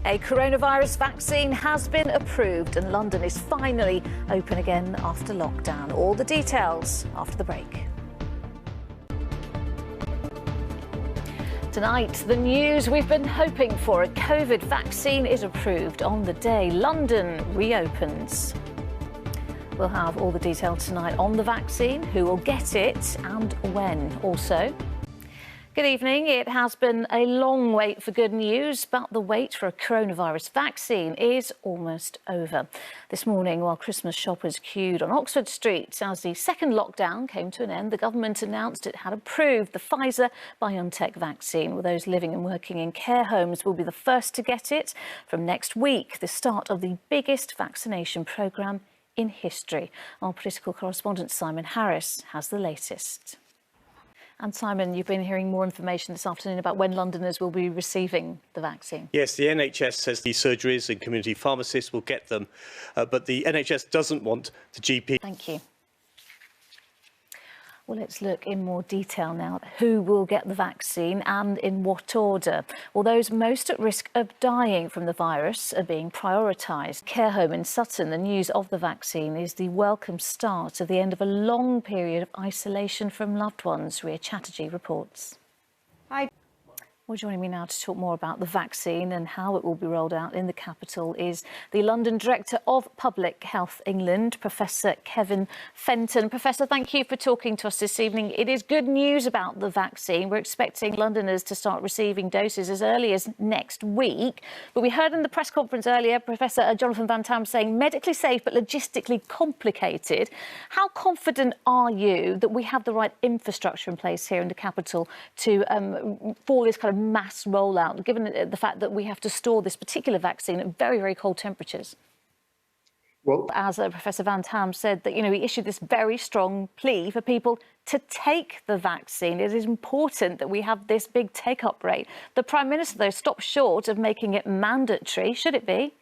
A coronavirus vaccine has been approved and London is finally open again after lockdown. All the details after the break. Tonight, the news we've been hoping for. A COVID vaccine is approved on the day London reopens. We'll have all the detail tonight on the vaccine, who will get it and when. Also, good evening. It has been a long wait for good news, but the wait for a coronavirus vaccine is almost over. This morning, while Christmas shoppers queued on Oxford Street as the second lockdown came to an end, the government announced it had approved the Pfizer-BioNTech vaccine. Well, those living and working in care homes will be the first to get it from next week, the start of the biggest vaccination programme in history. Our political correspondent Simon Harris has the latest. And Simon, you've been hearing more information this afternoon about when Londoners will be receiving the vaccine. Yes, the NHS says the surgeries and community pharmacists will get them, but the NHS doesn't want the GP. Thank you. Well, let's look in more detail now at who will get the vaccine and in what order. Well, those most at risk of dying from the virus are being prioritised. Care home in Sutton, the news of the vaccine is the welcome start of the end of a long period of isolation from loved ones. Ria Chatterjee reports. Hi. Well, joining me now to talk more about the vaccine and how it will be rolled out in the capital is the London Director of Public Health England, Professor Kevin Fenton. Professor, thank you for talking to us this evening. It is good news about the vaccine. We're expecting Londoners to start receiving doses as early as next week. But we heard in the press conference earlier, Professor Jonathan Van Tam saying medically safe but logistically complicated. How confident are you that we have the right infrastructure in place here in the capital to for this kind of mass rollout, given the fact that we have to store this particular vaccine at very, very cold temperatures? Well, as Professor Van Tam said, that, he issued this very strong plea for people to take the vaccine. It is important that we have this big take-up rate. The Prime Minister, though, stopped short of making it mandatory. Should it be?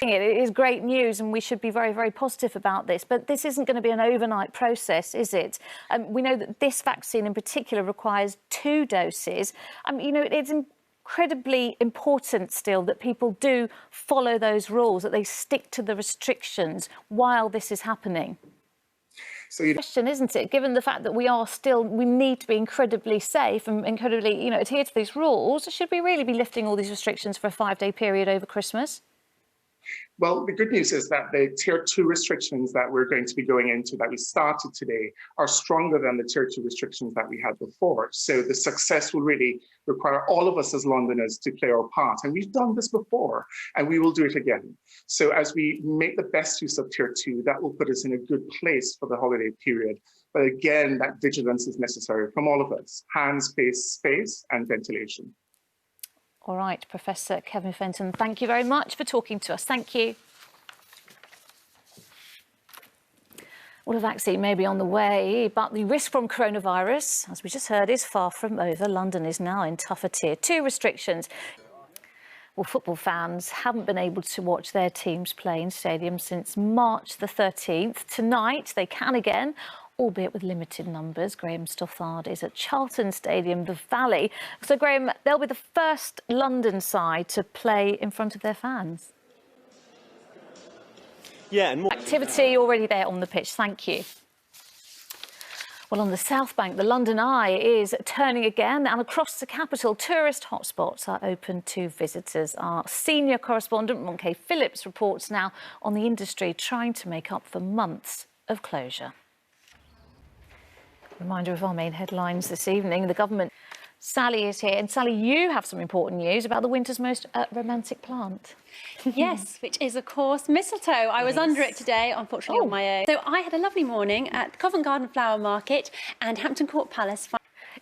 It is great news and we should be very, very positive about this. But this isn't going to be an overnight process, is it? We know that this vaccine in particular requires 2 doses. It's incredibly important still that people do follow those rules, that they stick to the restrictions while this is happening. So question, isn't it? Given the fact that we need to be incredibly safe and incredibly, adhere to these rules, should we really be lifting all these restrictions for a 5-day period over Christmas? Well, the good news is that the Tier 2 restrictions that we're going to be going into, that we started today, are stronger than the Tier 2 restrictions that we had before. So the success will really require all of us as Londoners to play our part. And we've done this before, and we will do it again. So as we make the best use of Tier 2, that will put us in a good place for the holiday period. But again, that vigilance is necessary from all of us: hands, face, space, and ventilation. All right, Professor Kevin Fenton, thank you very much for talking to us. Thank you. Well, a vaccine may be on the way, but the risk from coronavirus, as we just heard, is far from over. London is now in tougher Tier 2 restrictions. Well, football fans haven't been able to watch their teams play in stadiums since March the 13th. Tonight, they can again, albeit with limited numbers. Graham Stothard is at Charlton Stadium, the Valley. So, Graham, they'll be the first London side to play in front of their fans. Yeah, and more activity already there on the pitch. Thank you. Well, on the South Bank, the London Eye is turning again, and across the capital, tourist hotspots are open to visitors. Our senior correspondent, Ronke Phillips, reports now on the industry trying to make up for months of closure. Reminder of our main headlines this evening. The government. Sally is here. And Sally, you have some important news about the winter's most romantic plant. Yes, which is, of course, mistletoe. I was under it today, unfortunately, on my own. So I had a lovely morning at Covent Garden Flower Market and Hampton Court Palace.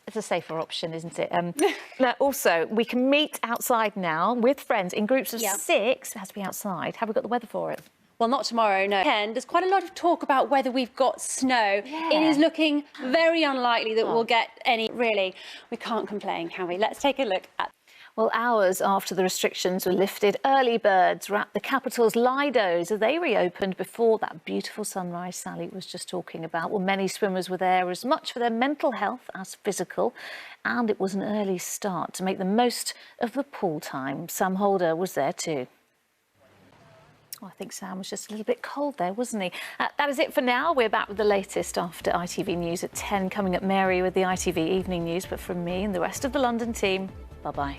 It's a safer option, isn't it? Now, also, we can meet outside now with friends in groups of 6. It has to be outside. Have we got the weather for it? Well, not tomorrow, no. There's quite a lot of talk about whether we've got snow. Yeah. It is looking very unlikely that we'll get any. Really, we can't complain, can we? Let's take a look at. Well, hours after the restrictions were lifted, early birds wrapped the capital's Lidos as they reopened before that beautiful sunrise Sally was just talking about. Well, many swimmers were there as much for their mental health as physical, and it was an early start to make the most of the pool time. Sam Holder was there too. Oh, I think Sam was just a little bit cold there, wasn't he? That is it for now. We're back with the latest after ITV News at 10. Coming up, Mary with the ITV Evening News. But from me and the rest of the London team, bye-bye.